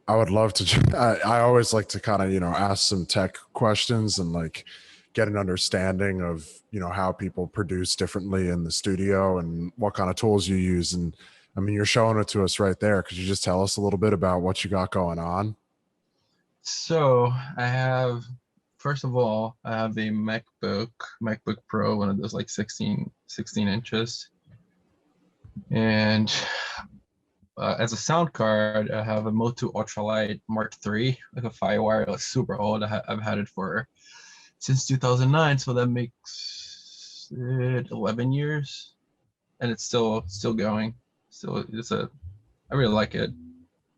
I would love to. I always like to kind of, ask some tech questions and like get an understanding of, how people produce differently in the studio and what kind of tools you use. And I mean, you're showing it to us right there. Could you just tell us a little bit about what you got going on? So I have, first of all, I have a MacBook Pro, one of those like 16 inches. And as a sound card, I have a Motu Ultralight Mark III, like a Firewire, like super old. I've had it since 2009, so that makes it 11 years, and it's still going. So I really like it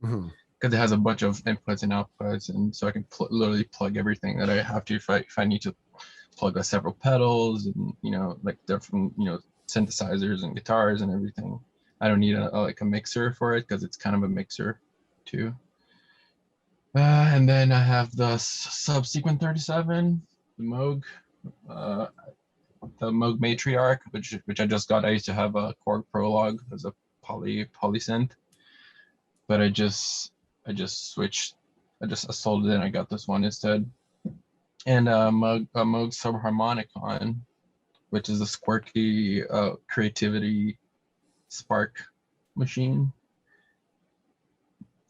because it has a bunch of inputs and outputs, and so I can literally plug everything that I have to if I need to plug several pedals and like different synthesizers and guitars and everything. I don't need a mixer for it because it's kind of a mixer too. And then I have the Subsequent 37, the Moog, Matriarch, which I just got. I used to have a Korg Prologue as a poly synth, but I just switched. I sold it and I got this one instead. And a Moog Subharmonicon, which is a Squarky Creativity Spark machine.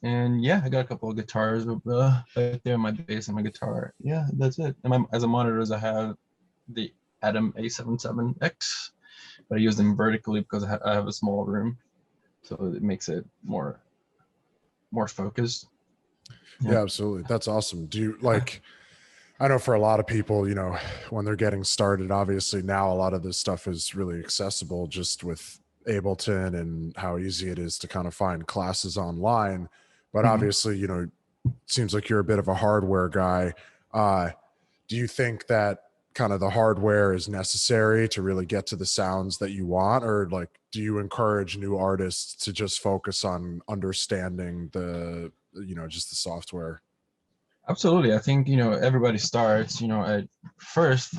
And yeah, I got a couple of guitars back there, my bass and my guitar. Yeah, that's it. And as a monitors, I have the Atom A77X, but I use them vertically because I have a small room, so it makes it more focused. Yeah, absolutely. That's awesome. Do you like? I know for a lot of people, when they're getting started, obviously now a lot of this stuff is really accessible just with Ableton and how easy it is to kind of find classes online. But obviously, it seems like you're a bit of a hardware guy. Do you think that kind of the hardware is necessary to really get to the sounds that you want? Or like, do you encourage new artists to just focus on understanding just the software? Absolutely. I think, everybody starts, at first.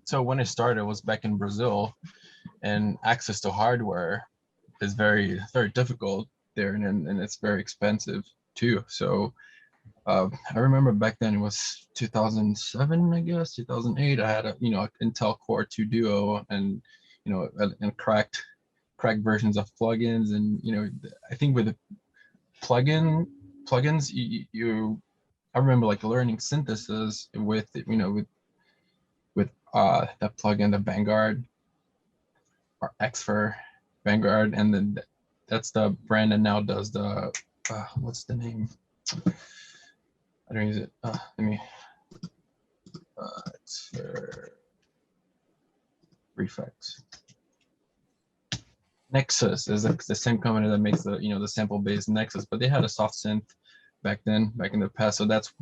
So when I started, it was back in Brazil, and access to hardware is very, very difficult there, and it's very expensive too. So I remember back then it was 2007, I guess, 2008. I had a, Intel Core 2 Duo and, and cracked versions of plugins. And, I think with the plugins, I remember like learning synthesis with that plugin, the Vanguard or Xfer Vanguard, and then that's the brand that now does the what's the name? I don't use it. Let me Xfer Reflex. Nexus is the same company that makes the the sample based Nexus, but they had a soft synth back in the past. So that's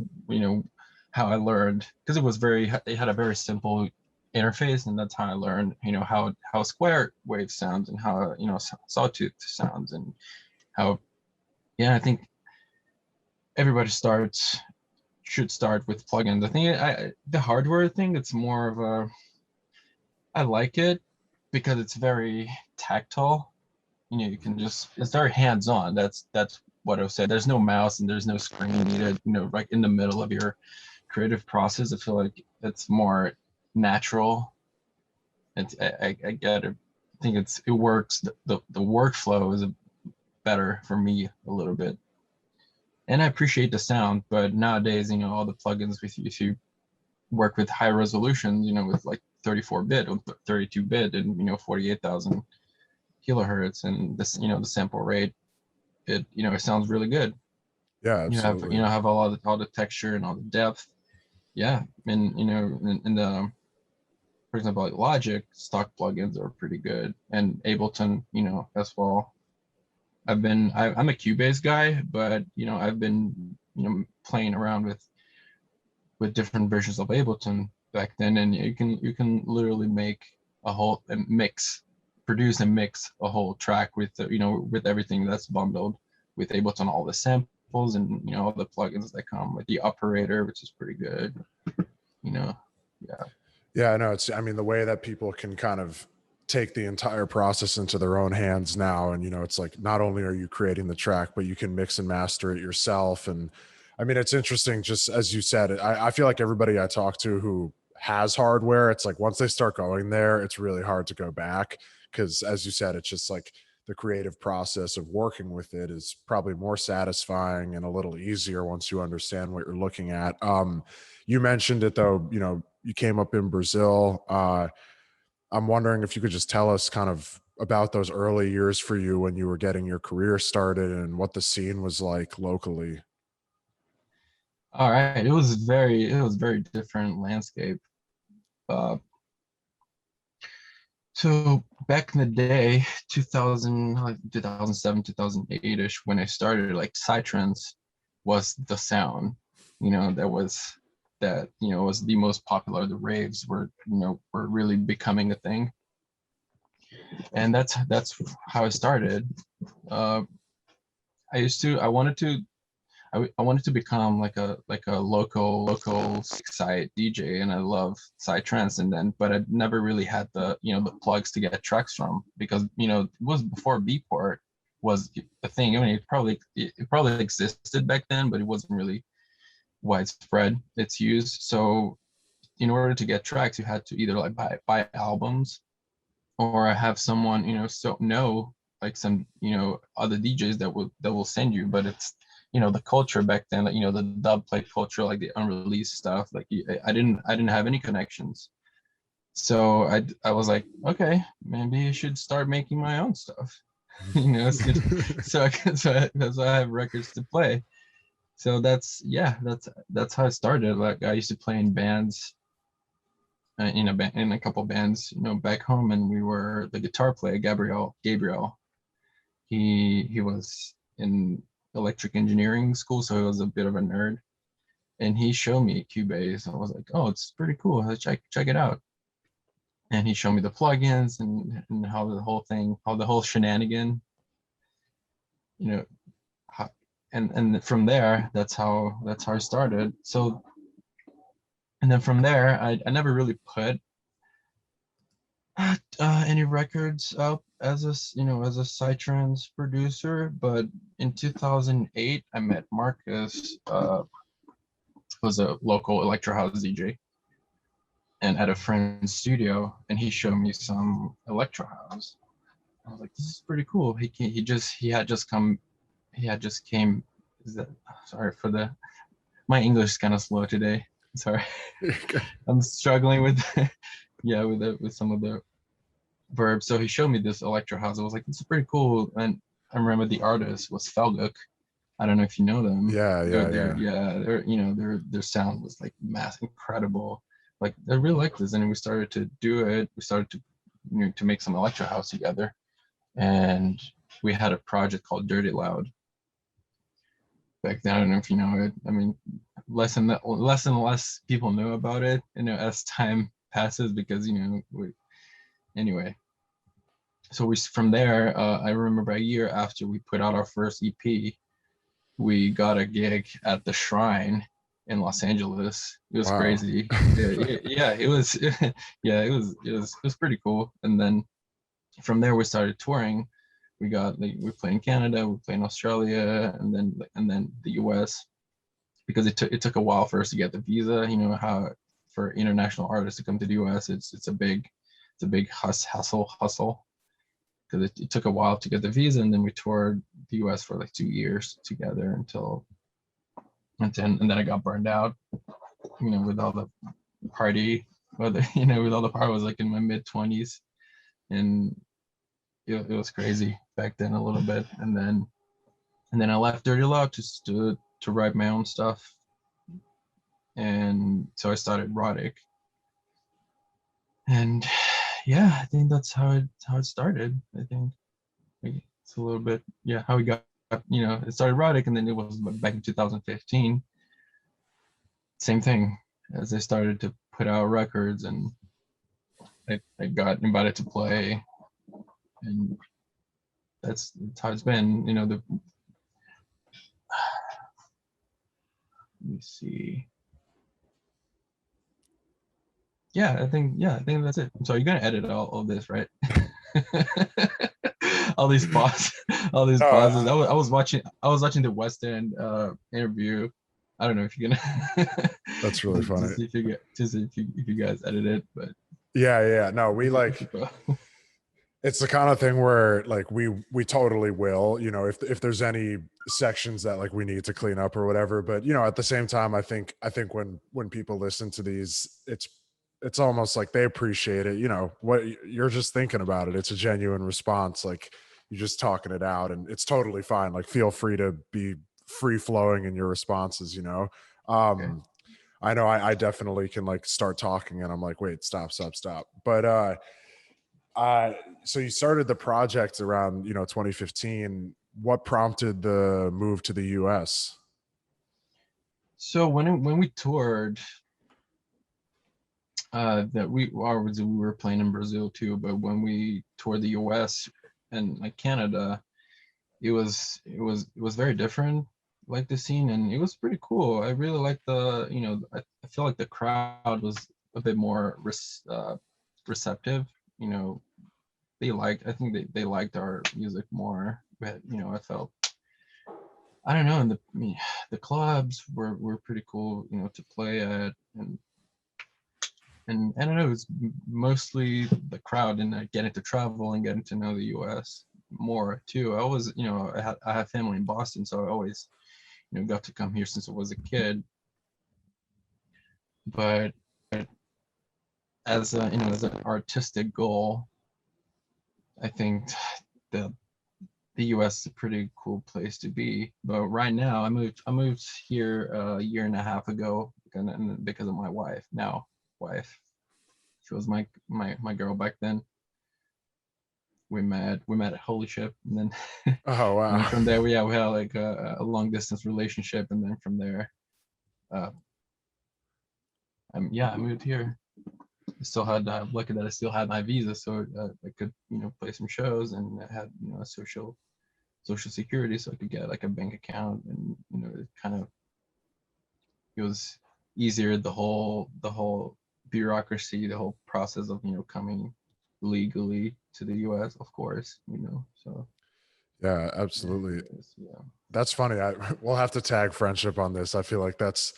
how I learned, because it had a very simple interface, and that's how I learned how square wave sounds and how sawtooth sounds, and how I think everybody should start with plugins. I think the hardware thing, it's more of a, I like it because it's very tactile. You can just, it's very hands-on. That's what I would say. There's no mouse and there's no screen needed, right in the middle of your creative process. I feel like it's more natural. I get it. I think it works. The workflow is better for me a little bit. And I appreciate the sound, but nowadays, all the plugins, if you work with high resolution, with like 34-bit or 32-bit and 48,000 kilohertz, and this the sample rate, it it sounds really good. Yeah, absolutely. You have all the texture and all the depth. Yeah, and in the, for example, like Logic stock plugins are pretty good, and Ableton as well. I'm a Cubase guy, but I've been playing around with different versions of Ableton back then, and you can literally make produce and mix a whole track with with everything that's bundled with Ableton, all the samples and all the plugins that come with the operator, which is pretty good. Yeah. Yeah, I know. I mean, the way that people can kind of take the entire process into their own hands now. And, you know, it's like, not only are you creating the track, but you can mix and master it yourself. And I mean, it's interesting, just as you said, I feel like everybody I talk to who has hardware, it's like once they start going there, it's really hard to go back. Cause as you said, it's just like the creative process of working with it is probably more satisfying and a little easier once you understand what you're looking at. You mentioned it though, you know, you came up in Brazil. I'm wondering if you could just tell us kind of about those early years for you when you were getting your career started and what the scene was like locally. All right, it was very different landscape. Uh, so back in the day, 2000, like 2007, 2008-ish, when I started, like Psy-Trance was the sound, you know, that, you know, was the most popular. The raves were, you know, were really becoming a thing. And that's how I started. Uh, I wanted to I wanted to become like a local site DJ, and I love Psy-Trance, and then but I never really had the, you know, the plugs to get tracks from, because, you know, it was before Beatport was a thing. I mean, it probably existed back then, but it wasn't really widespread its use. So in order to get tracks, you had to either like buy albums, or have someone, you know, know like some, you know, other DJs that will send you. But it's, you know, the culture back then, like, you know, the dub plate culture, like the unreleased stuff, like I didn't have any connections. So I was like, okay, maybe I should start making my own stuff. You know, so that's why I have records to play. So that's how I started. Like I used to play in bands, in a couple bands, you know, back home, and we were the guitar player Gabriel. He was in electric engineering school, so he was a bit of a nerd, and he showed me Cubase. I was like, oh, it's pretty cool. Let's check it out. And he showed me the plugins, and how the whole thing, how the whole shenanigan, you know, how, and from there, that's how I started. So, and then from there, I never really put any records out as a, you know, as a Psy-Trance producer. But in 2008, I met Marcus, was a local electro house DJ, and at a friend's studio, and he showed me some electro house. I was like, this is pretty cool. He had just came. Is that, sorry for the, my English is kind of slow today. Sorry, I'm struggling with yeah, with some of the verbs. So he showed me this electro house. I was like, this is pretty cool. And I remember the artist was Felguk. I don't know if you know them. They're, you know, their sound was like incredible. Like I really liked this, and we started to do it. We started to, you know, to make some electro house together, and we had a project called Dirtyloud back then. I don't know if you know it. I mean, less and less people know about it, you know, as time passes, because, you know, anyway. So from there, I remember a year after we put out our first EP, we got a gig at the Shrine in Los Angeles. It was Wow. crazy. Yeah, it was. Yeah, it was pretty cool. And then from there, we started touring. We played in Canada, we played in Australia, and then the US, because it took a while for us to get the visa. You know how for international artists to come to the US, it's a big hustle, because it took a while to get the visa, and then we toured the US for like 2 years together and then I got burned out, you know, with all the party, whether, you know, with all the party. I was like in my mid-20s, and it was crazy back then a little bit. And then I left Dirtyloud to write my own stuff, and so I started Rrotik. And yeah, I think that's how it started. I think it's a little bit, yeah, how we got, you know, it started Rrotik, and then it was back in 2015. Same thing, as I started to put out records, and I got invited to play, and that's how it's been. You know, let me see. I think that's it. So you're gonna edit all this, right? all these pauses, all these No, pauses. I was watching the West End interview. I don't know if you're gonna that's really to funny. see if you get to see if you guys edit it, but Yeah. No, we like, keep up. it's the kind of thing where like we totally will, you know, if there's any sections that like we need to clean up or whatever. But you know, at the same time, I think when people listen to these, it's almost like they appreciate it. You know, what you're just thinking about it. It's a genuine response. Like you're just talking it out, and it's totally fine. Like feel free to be free flowing in your responses. You know, Okay. um, I know I definitely can like start talking, and I'm like, wait, stop. But uh, so you started the project around, you know, 2015. What prompted the move to the US? So when we toured, that we were playing in Brazil too, but when we toured the US and like Canada, it was very different, like the scene, and it was pretty cool. I really liked I feel like the crowd was a bit more receptive. You know, I think they liked our music more. But I felt, I don't know, and the clubs were pretty cool, to play at, and I don't know, it was mostly the crowd and getting to travel and getting to know the U.S. more too. I was, I have family in Boston, so I always, got to come here since I was a kid. But as an artistic goal, I think the the U.S. is a pretty cool place to be. But right now, I moved here a year and a half ago, and because of my wife. She was my girl back then. We met at Holy Ship, and then Oh and then wow. from there we had like a long distance relationship, and then from there, uh, I moved here. I still had lucky that I still had my visa, so I could play some shows, and I had a social security, so I could get like a bank account, and it was easier, the whole bureaucracy, the whole process of coming legally to the US, of course, so Yeah, absolutely. yeah. That's funny. We'll have to tag friendship on this. I feel like that's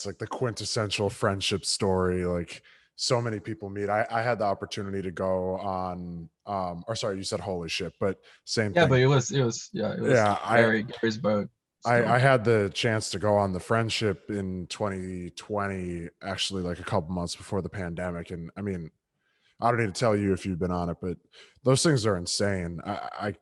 like the quintessential friendship story. Like so many people meet. I had the opportunity to go on or sorry, you said holy shit, but same Yeah, but thing. it was Yeah, Gary's boat, I so had the chance to go on the friendship in 2020, actually like a couple months before the pandemic. And I mean, I don't need to tell you if you've been on it, but those things are insane. I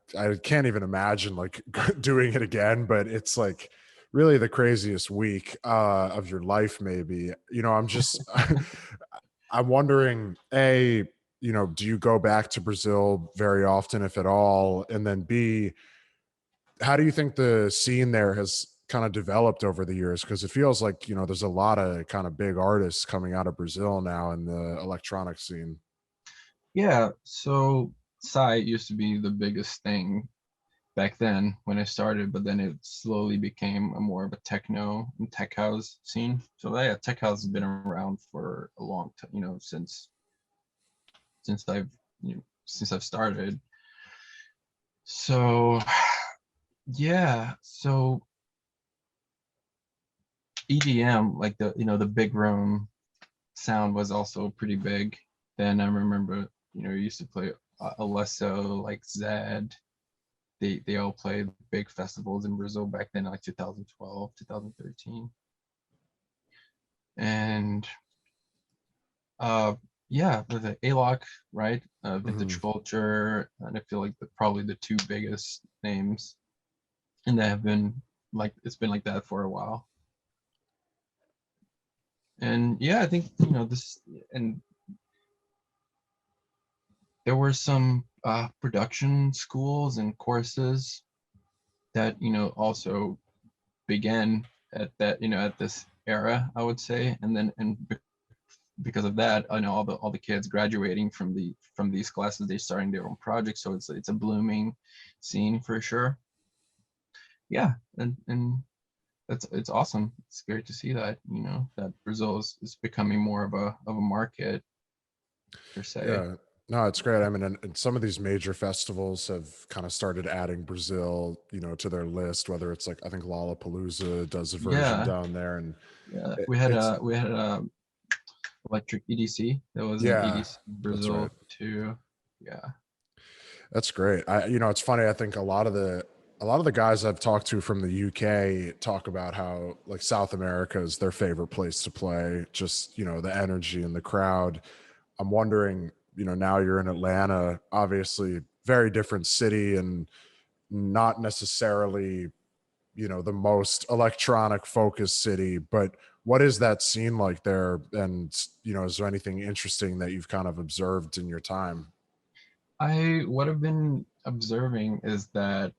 can't even imagine like doing it again, but it's like really the craziest week of your life, maybe. You know, I'm just I'm wondering, A, you know, do you go back to Brazil very often, if at all? And then B, how do you think the scene there has kind of developed over the years? Because it feels like, you know, there's a lot of kind of big artists coming out of Brazil now in the electronic scene. yeah. So Psy used to be the biggest thing back then when I started, but then it slowly became a more of a techno and tech house scene. So yeah, tech house has been around for a long time, since I've started. So yeah, so EDM, like the big room sound, was also pretty big. Then I remember, I used to play Alesso, like Zed. They all played big festivals in Brazil back then, like 2012, 2013. And uh yeah, the ALOC, right? Mhm. Vintage Culture, and I feel like probably the two biggest names, and they have been like, it's been like that for a while. And yeah, I think this, and there were some production schools and courses that also began at this era, I would say. And then, because of that, I know all the kids graduating from these classes, they're starting their own projects, so it's a blooming scene for sure. Yeah, and it's awesome. It's great to see that that Brazil is becoming more of a market. per se. Yeah. No, it's great. I mean, and some of these major festivals have kind of started adding Brazil, to their list, whether it's like, I think Lollapalooza does a version Yeah, down there. And yeah. it, We had it's, a electric EDC. That was in yeah, EDC that's right. Brazil too. Yeah. That's great. It's funny. I think a lot of the guys I've talked to from the UK talk about how like South America is their favorite place to play. Just the energy and the crowd. I'm wondering, now you're in Atlanta, obviously very different city and not necessarily, the most electronic focused city, but what is that scene like there? And, is there anything interesting that you've kind of observed in your time? What I've been observing is that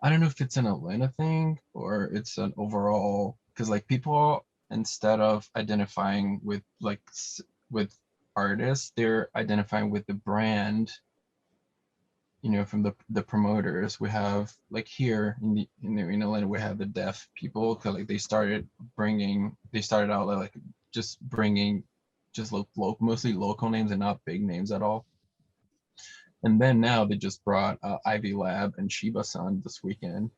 I don't know if it's an Atlanta thing or it's an overall, because like people, instead of identifying with with artists, they're identifying with the brand, from the promoters. We have like here in Atlanta, we have the deaf people, 'cause like they started out like just bringing just mostly local names and not big names at all. And then now they just brought Ivy Lab and Shiba San this weekend,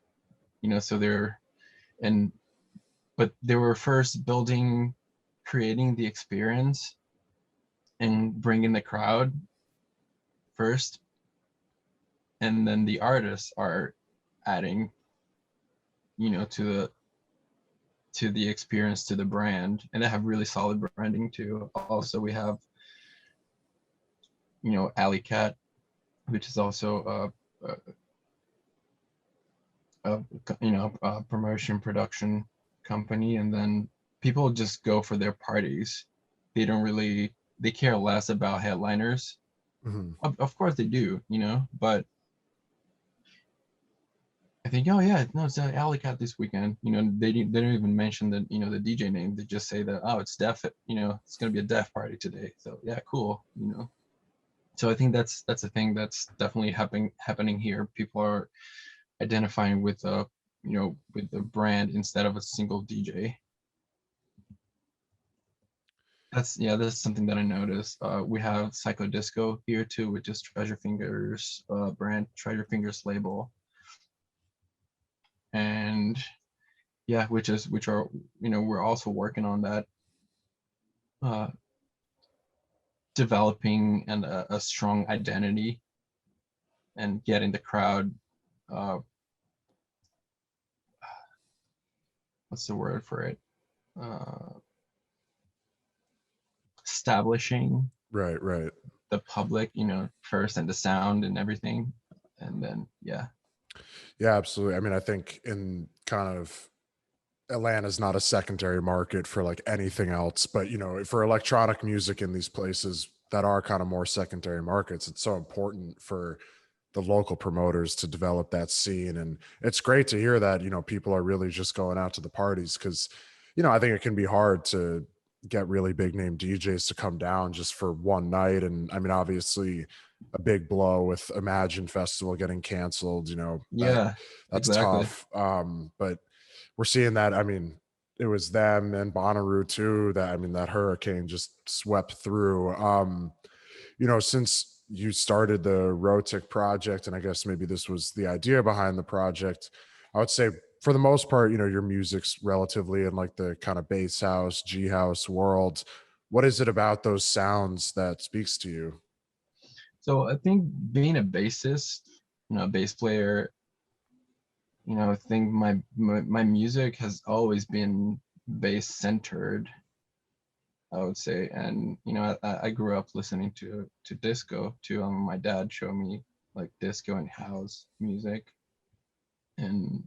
so and but they were first creating the experience and bringing the crowd first, and then the artists are adding, to the experience, to the brand, and they have really solid branding too. Also, we have, Alley Cat, which is also a promotion production company, and then people just go for their parties. They care less about headliners. Mhm. Of course they do, but I think, oh yeah, no, it's Alley Cat this weekend. They don't even mention the the DJ name. They just say that, oh, it's deaf. It's gonna be a deaf party today. So yeah, cool. So I think that's a thing that's definitely happening here. People are identifying with the brand instead of a single DJ. That's something that I noticed. We have Psycho Disco here too, which is Treasure Fingers brand, Treasure Fingers label, and yeah, which are we're also working on that, uh, developing and a strong identity and getting the crowd. Uh, what's the word for it? Uh, establishing Right, right. the public, first, and the sound and everything, and then yeah. Yeah, absolutely. I mean, I think in kind of Atlanta's not a secondary market for like anything else, but for electronic music in these places that are kind of more secondary markets, it's so important for the local promoters to develop that scene. And it's great to hear that, people are really just going out to the parties because, I think it can be hard to get really big name DJs to come down just for one night. And I mean, obviously a big blow with Imagine Festival getting canceled, Yeah, that's exactly. tough. But we're seeing that. I mean, it was them and Bonnaroo too. That I mean, that hurricane just swept through. Since you started the Rrotik project, and I guess maybe this was the idea behind the project, I would say for the most part, your music's relatively in like the kind of bass house, G house world. What is it about those sounds that speaks to you? So I think being a bassist, a bass player, I think my music has always been bass centered, I would say. And I grew up listening to disco too. My dad showed me like disco and house music, and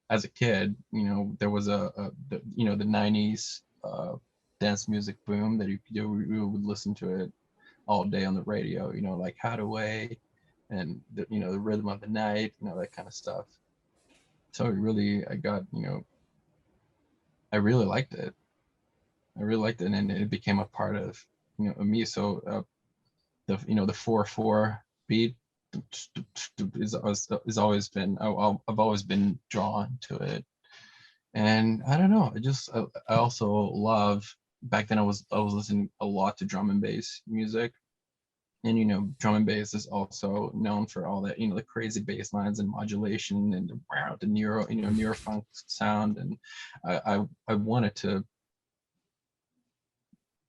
as a kid, there was the '90s dance music boom that you would listen to it all day on the radio. Like Hadaway and the Rhythm of the Night, that kind of stuff. So I really liked it. I really liked it, and it became a part of me. So the 4/4 beat is always been I've always been drawn to it. And I don't know, I also love back then I was listening a lot to drum and bass music. And drum and bass is also known for all that, the crazy bass lines and modulation and the neuro funk sound. And I wanted to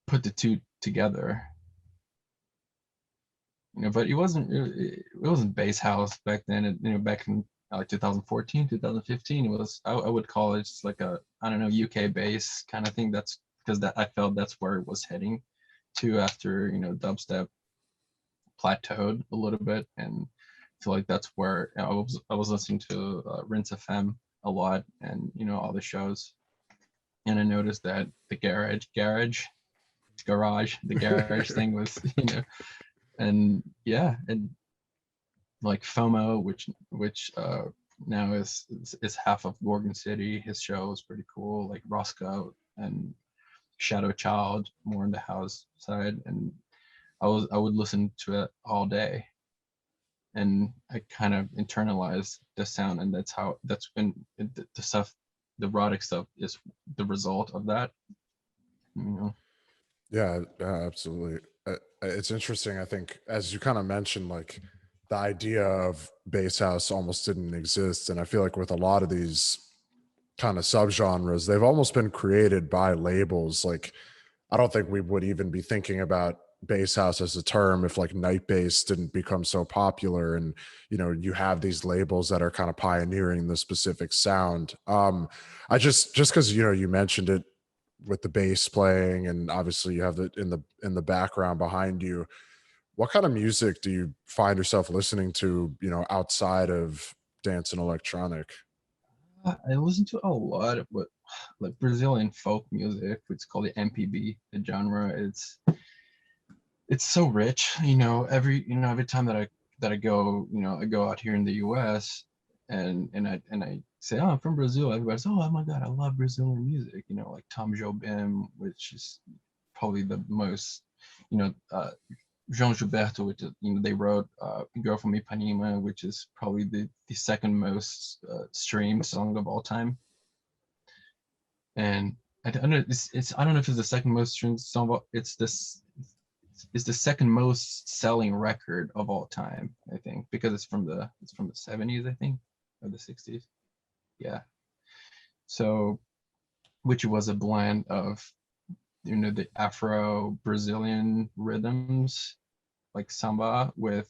put the two together, but it wasn't bass house back then. Back in like 2014, 2015, it was, I would call it just like a, I don't know, UK bass kind of thing. That's because I felt that's where it was heading to after dubstep plateaued a little bit, and I feel like that's where I was listening to Rinse FM a lot, and all the shows, and I noticed that the garage thing was and yeah, and like FOMO, which now is half of Gorgon City. His show is pretty cool, like Roscoe and Shadow Child, more on the house side, and I would listen to it all day, and I kind of internalized the sound, and that's when the stuff, the Rrotik stuff, is the result of that. Yeah, absolutely. It's interesting. I think, as you kind of mentioned, like the idea of bass house almost didn't exist, and I feel like with a lot of these kind of subgenres, they've almost been created by labels. Like, I don't think we would even be thinking about bass house as a term if like night bass didn't become so popular, and you have these labels that are kind of pioneering the specific sound. I just because you mentioned it with the bass playing, and obviously you have it in the background behind you. What kind of music do you find yourself listening to, outside of dance and electronic? I listen to a lot of what, like Brazilian folk music, which is called the MPB, the genre. It's so rich, every time that I go, I go out here in the US, and I say, oh, I'm from Brazil. Everybody's, oh my God, I love Brazilian music, like Tom Jobim, which is probably the most, João Gilberto, which is, they wrote Girl from Ipanema, which is probably the second most streamed song of all time. And I don't know, I don't know if it's the second most streamed song, but it's the second most selling record of all time, I think, because it's from the 70s, I think, or the 60s. Yeah. So, which was a blend of the Afro Brazilian rhythms like samba with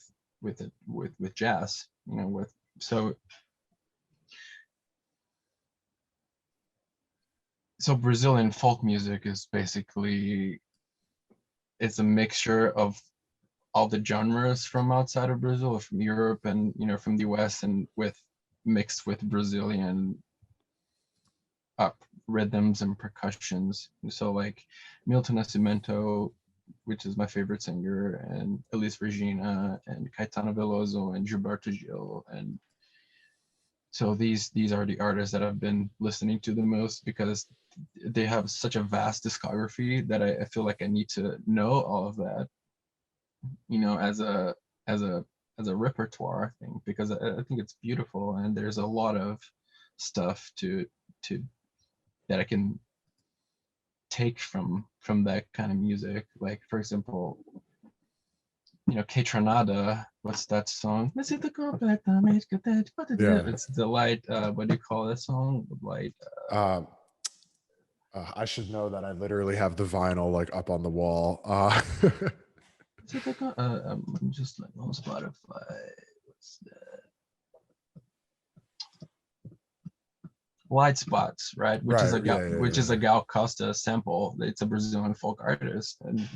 jazz, with so Brazilian folk music is basically, it's a mixture of all the genres from outside of Brazil, or from Europe, and from the US, and mixed with Brazilian rhythms and percussions. So like Milton Nascimento, which is my favorite singer, and Elis Regina, and Caetano Veloso, and Gilberto Gil, and so these are the artists that I've been listening to the most, because they have such a vast discography that I feel like I need to know all of that, as a repertoire thing, because I think it's beautiful, and there's a lot of stuff to that I can take from that kind of music. Like, for example, Que Tronada, what's that song? Yeah. It's the light, what do you call that song? Light. I should know that. I literally have the vinyl like up on the wall. I'm just like on Spotify. What's that? Light Spots, right? Which is a Right, is a Gal Costa sample. It's a Brazilian folk artist, and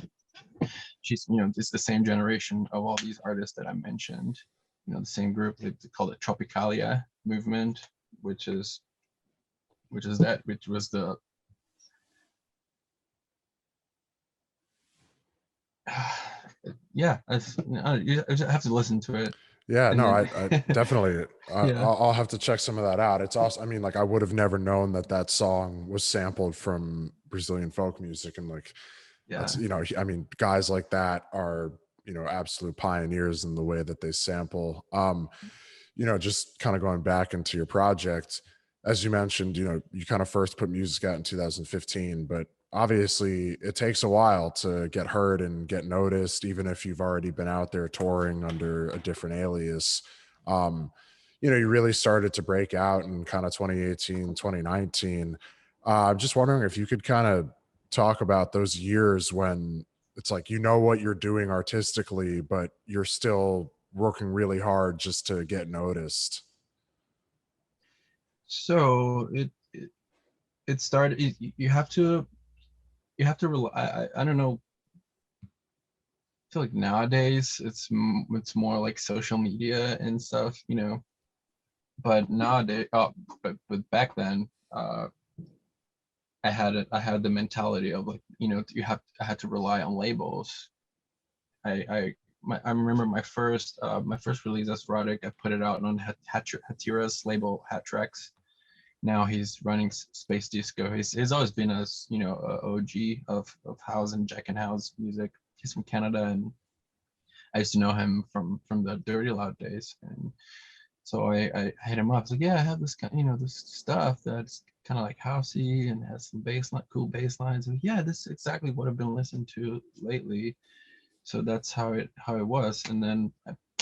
she's, it's the same generation of all these artists that I mentioned. The same group. They call it Tropicalia movement, which was the yeah. You have to listen to it. Yeah, And no, then I definitely, yeah, I'll have to check some of that out. It's awesome. I mean, like, I would have never known that song was sampled from Brazilian folk music, and like, yeah. that's, I mean, guys like that are, absolute pioneers in the way that they sample. Just kind of going back into your project, as you mentioned, you kind of first put music out in 2015, but obviously it takes a while to get heard and get noticed, even if you've already been out there touring under a different alias. um you really started to break out in kind of 2018, 2019. I'm just wondering if you could kind of talk about those years when it's like, what you're doing artistically, but you're still working really hard just to get noticed. So it started. You have to rely. I don't know. I feel like nowadays it's more like social media and stuff, you know. But nowadays, but back then, I had the mentality of like, you know, I had to rely on labels. I remember my first release as Rrotik. I put it out on Hatira's label, Hat Tracks. Now he's running Space Disco. He's always been a, you know, a OG of house and Jack and house music. He's from Canada, and I used to know him from the Dirtyloud days. And so I hit him up. I was like, yeah, I have this kind, you know, this stuff that's kind of like housey and has some bass line, cool bass lines. And yeah, this is exactly what I've been listening to lately. So that's how it was. And then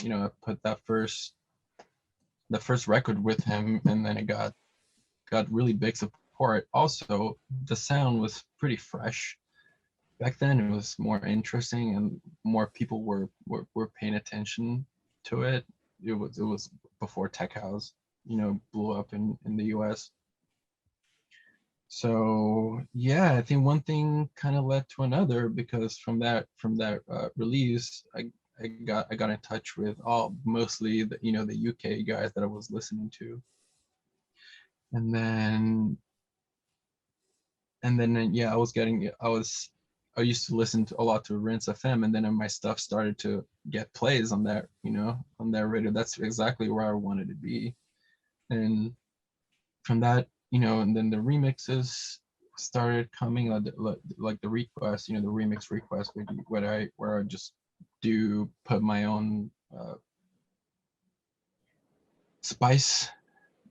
you know, I put the first record with him, and then it got really big support. Also, the sound was pretty fresh. Back then it was more interesting and more people were paying attention to it. It was before tech house, you know, blew up in the US. So yeah, I think one thing kind of led to another, because from that release, I got in touch with all mostly the, you know, the UK guys that I was listening to. And then yeah, I used to listen to a lot to Rinse FM, and then my stuff started to get plays on that, you know, on that radio. That's exactly where I wanted to be. And from that, you know, and then the remixes started coming, like the request, you know, the remix request, where I just do put my own spice,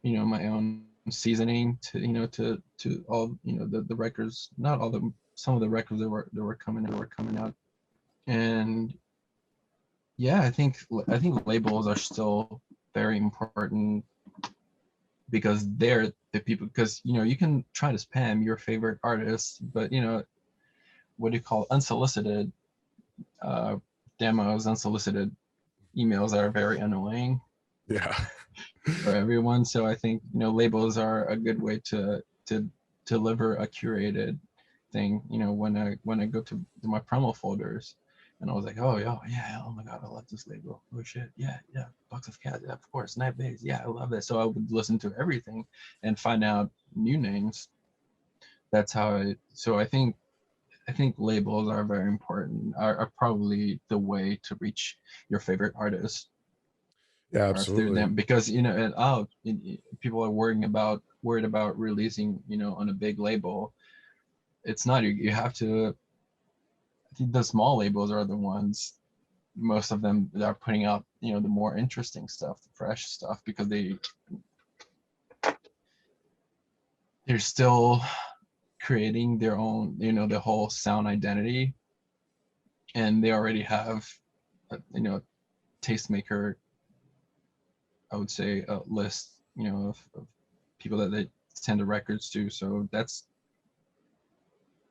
you know, my own seasoning to, you know, to all, you know, the records, not all the, some of the records that were coming out. And yeah, I think labels are still very important, because they're the people, because you know, you can try to spam your favorite artists, but you know, what do you call it? Unsolicited uh demos, unsolicited emails are very annoying Yeah. for everyone. So I think, you know, labels are a good way to deliver a curated thing. You know, when I go to my promo folders, and I was like, oh yeah, oh my god, I love this label. Oh shit, yeah, Box of Cats, yeah, of course, Night Bass, yeah, I love that. So I would listen to everything and find out new names. That's how I. So I think labels are very important. Are probably the way to reach your favorite artist, Yeah, or through absolutely. them, because you know, people are worried about releasing, you know, on a big label. It's not. You have to. I think the small labels are the ones, most of them, that are putting out, you know, the more interesting stuff, the fresh stuff, because they're still creating their own, you know, the whole sound identity, and they already have you know, tastemaker, I would say, a list, you know, of people that they send the records to. So that's,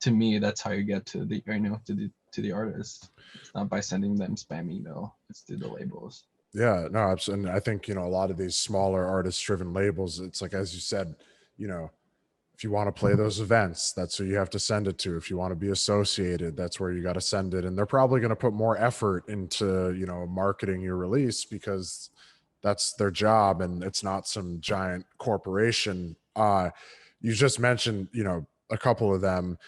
to me, that's how you get to the, you know, to the artist. It's not by sending them spam email, it's through the labels. Yeah, no, absolutely. And I think, a lot of these smaller artist driven labels, it's like, as you said, you know, if you want to play those events, that's who you have to send it to. If you want to be associated, that's where you got to send it. And they're probably going to put more effort into, marketing your release, because that's their job and it's not some giant corporation. You just mentioned, a couple of them.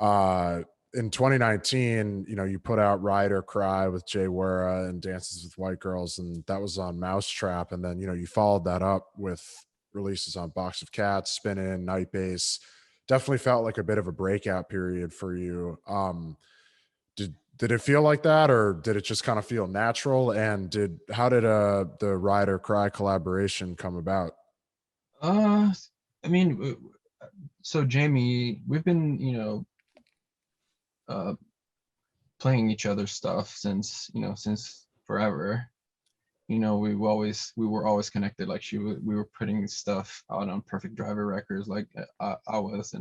Uh, in 2019, you put out Ride or Cry with Jay Wera and Dances with White Girls, and that was on Mousetrap. And then, you followed that up with releases on Box of Cats, Spin In, Night Bass. Definitely felt like a bit of a breakout period for you. Did it feel like that, or did it just kind of feel natural? And how did the Ride or Cry collaboration come about? uh I mean, so Jamie, we've been, you know, playing each other's stuff since since forever. We were always connected. Like we were putting stuff out on Perfect Driver Records, like I was,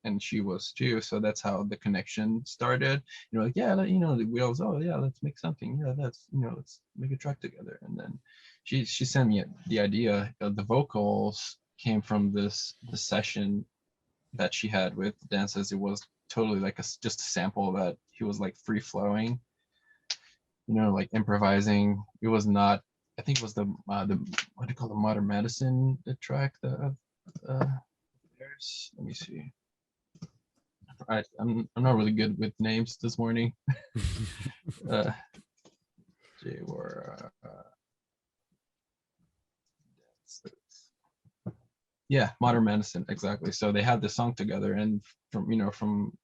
and she was too. So that's how the connection started. Like yeah, we always, oh yeah, let's make something. Yeah, let's make a track together. And then she sent me the idea. The vocals came from the session that she had with dances. It was totally like just a sample that he was like free flowing, like improvising. It was not. I think it was the what do you call the Modern Medicine track? There's. Let me see. I'm not really good with names this morning. J or yeah, Modern Medicine, exactly. So they had the song together, and from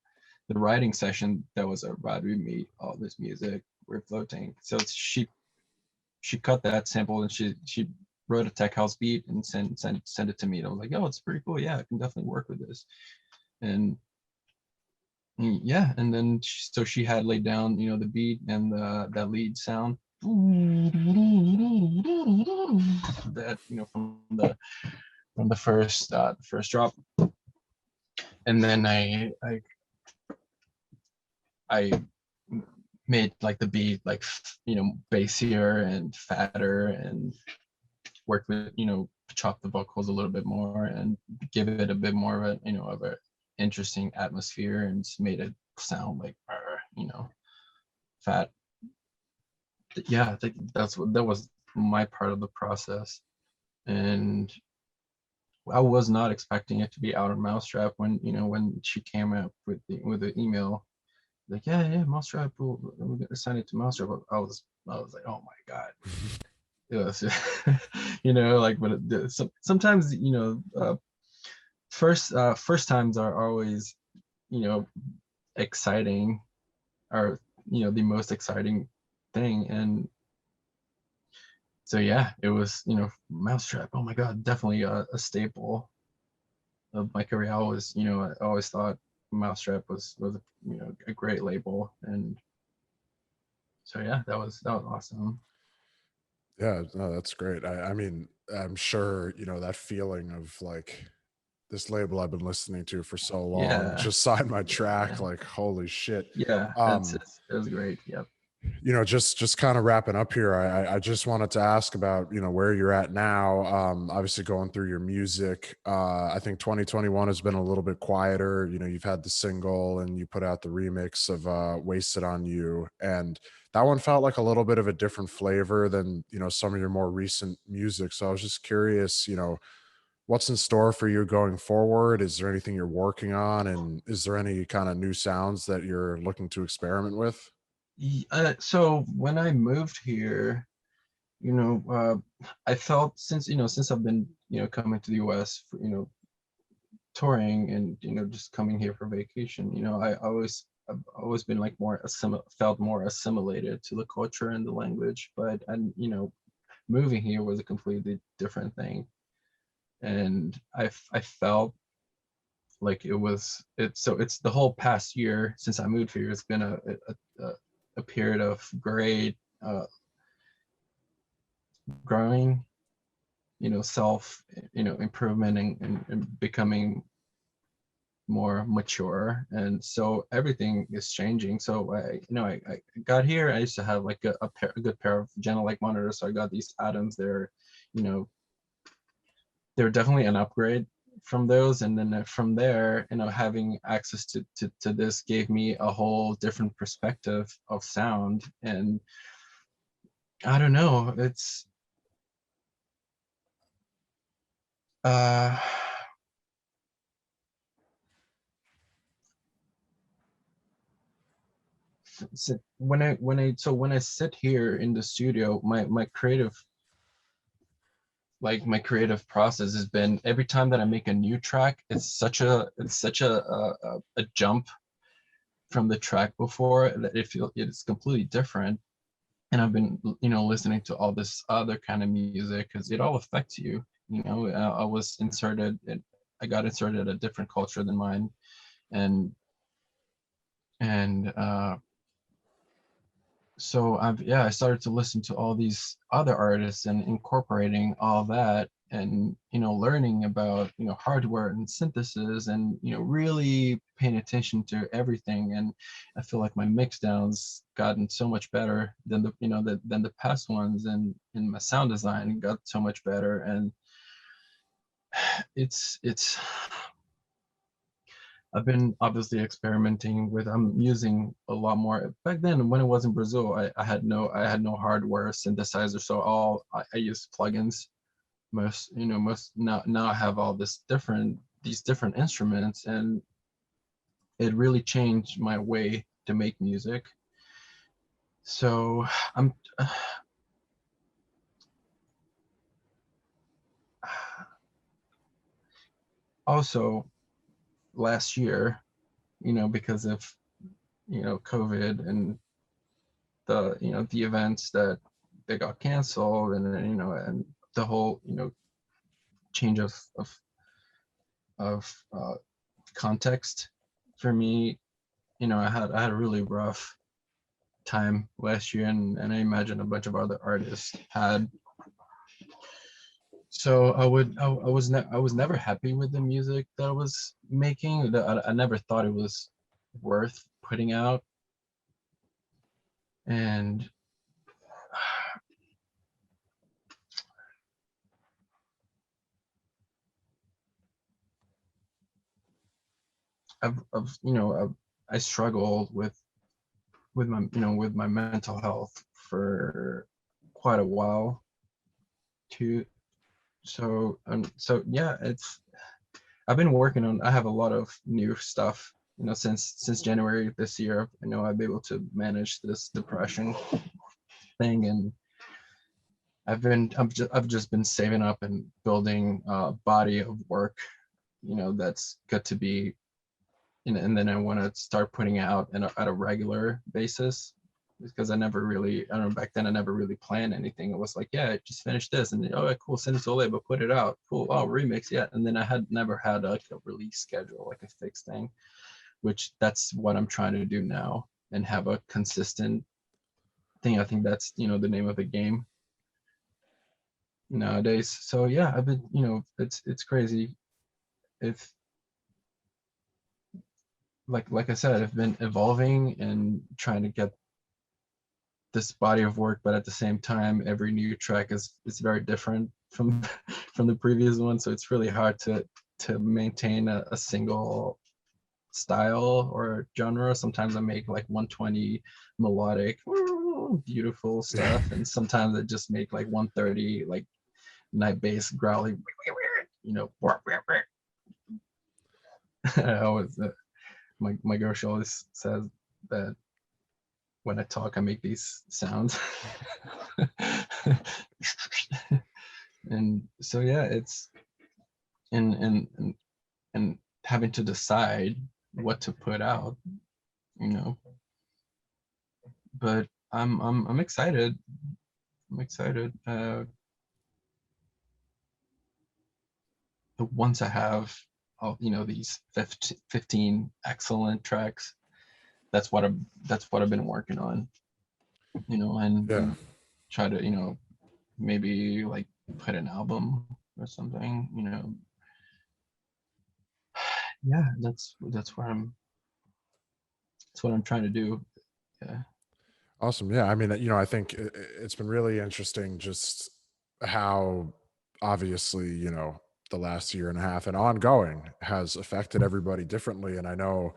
the writing session, that was a ride. We meet all this music, we're floating. So she cut that sample, and she wrote a tech house beat and sent it to me. And I was like, oh, it's pretty cool. Yeah, I can definitely work with this. And yeah, and then so she had laid down the beat and that lead sound that from the first drop. And then I made like the beat like bassier and fatter, and worked with chop the vocals a little bit more and give it a bit more of a interesting atmosphere, and just made it sound like fat. Yeah, I think that was my part of the process. And I was not expecting it to be out on Mousetrap when she came up with the email, like yeah Mousetrap, we're gonna sign it to Mousetrap. I was like, oh my god. Yes. Like, but sometimes first times are always exciting, or the most exciting thing. And so yeah, it was Mousetrap, oh my god, definitely a staple of my career. I always thought Mousetrap was a great label. And so yeah, that was awesome. Yeah, no, that's great. I mean, I'm sure, that feeling of like this label I've been listening to for so long Yeah, just signed my track, yeah, like holy shit. yeah, Um, it was great. Yep. just kind of wrapping up here, I just wanted to ask about, where you're at now. Obviously going through your music. I think 2021 has been a little bit quieter. You've had the single and you put out the remix of Wasted on You. And that one felt like a little bit of a different flavor than, some of your more recent music. So I was just curious, what's in store for you going forward? Is there anything you're working on? And is there any kind of new sounds that you're looking to experiment with? So when I moved here, I felt, since I've been coming to the US for touring, and just coming here for vacation, I've always been like felt more assimilated to the culture and the language. But and moving here was a completely different thing. And I felt like it's the whole past year since I moved here. It's been a period of great growing, self, improvement, and becoming more mature. And so everything is changing. So I got here. I used to have like a good pair of Genelec monitors. So I got these Atoms. You know, they're definitely an upgrade from those. And then from there, having access to this gave me a whole different perspective of sound. And I don't know, it's uh when I sit here in the studio, my creative process has been, every time that I make a new track, it's such a jump from the track before, that it's completely different. And I've been listening to all this other kind of music, because it all affects you. I was inserted, I got inserted in a different culture than mine. And, and, you know, having access to this gave me a whole different perspective of sound. And I don't know, it's. And so I started to listen to all these other artists and incorporating all that, and learning about hardware and synthesis, and really paying attention to everything. And I feel like my mix downs gotten so much better than than the past ones, and my sound design got so much better. And it's I've been obviously experimenting with. I'm using a lot more. Back then, when it was in Brazil, I had no hardware synthesizer, so I used plugins. Most now I have all these different instruments, and it really changed my way to make music. So I'm also, last year, because of COVID and the events that they got canceled, and then, and the whole change of context for me. I had a really rough time last year, and I imagine a bunch of other artists had. So I was never happy with the music that I was making. I never thought it was worth putting out. And I struggled with my mental health for quite a while too. So yeah, I've been working on. I have a lot of new stuff. Since January this year, I've been able to manage this depression thing, and I've just been saving up and building a body of work, that's good to be, and then I want to start putting out at a regular basis, because I don't know, back then I never really planned anything. It was like, yeah, I just finished this, and then, oh, cool, send it to a label, put it out, cool, oh, remix, yeah. And then I had never had like a release schedule, like a fixed thing, which that's what I'm trying to do now, and have a consistent thing. I think that's the name of the game nowadays. So yeah, I've been, it's crazy. If like I said, I've been evolving and trying to get this body of work, but at the same time, every new track is very different from from the previous one. So it's really hard to maintain a single style or genre. Sometimes I make like 120 melodic, beautiful stuff, and sometimes I just make like 130 like night bass growly, I always my girl, she always says that when I talk, I make these sounds. And so yeah, it's and having to decide what to put out, you know. But I'm excited. I'm excited. Once I have all, these 15 excellent tracks, that's what I've been working on, and try to, maybe like put an album or something, yeah, that's what I'm trying to do. Yeah. Awesome. Yeah. I mean, I think it's been really interesting just how obviously, the last year and a half and ongoing has affected everybody differently. And I know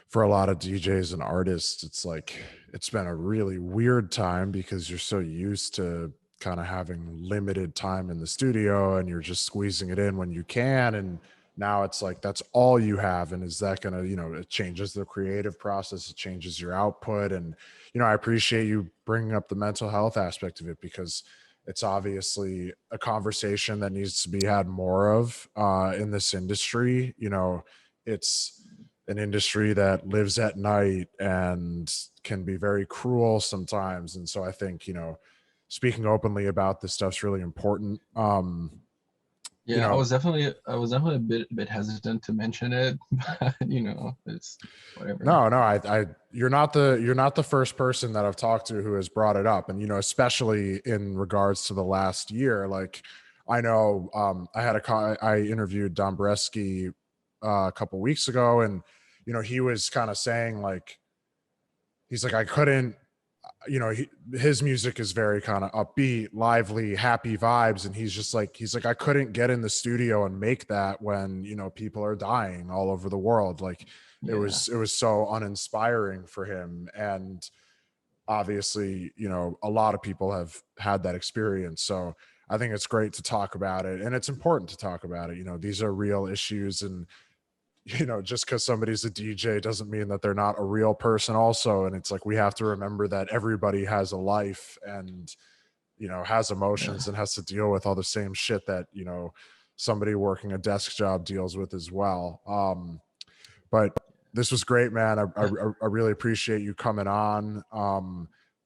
for a lot of DJs and artists, it's like it's been a really weird time because you're so used to kind of having limited time in the studio and you're just squeezing it in when you can. And now it's like that's all you have. And is that going to, it changes the creative process, it changes your output. And, I appreciate you bringing up the mental health aspect of it because it's obviously a conversation that needs to be had more of in this industry. It's an industry that lives at night and can be very cruel sometimes. And so I think, speaking openly about this stuff's really important. Yeah, I was definitely a bit hesitant to mention it, but it's whatever. No, you're not the first person that I've talked to who has brought it up, and especially in regards to the last year. Like, I know I interviewed Dombreski a couple weeks ago, and he was kind of saying, like, he's like, I couldn't, his music is very kind of upbeat, lively, happy vibes, and he's like, I couldn't get in the studio and make that when people are dying all over the world. Like, it was so uninspiring for him. And obviously, a lot of people have had that experience, so I think it's great to talk about it, and it's important to talk about it. These are real issues, and just because somebody's a DJ doesn't mean that they're not a real person also. And it's like, we have to remember that everybody has a life and has emotions and has to deal with all the same shit that somebody working a desk job deals with as well. But this was great, man. I really appreciate you coming on.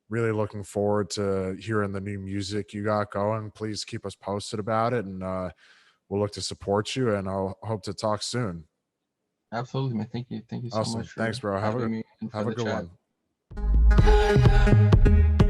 Really looking forward to hearing the new music you got going. Please keep us posted about it, and we'll look to support you, and I'll hope to talk soon. Absolutely, man. Thank you so Awesome. much. Thanks, bro. Have a good one.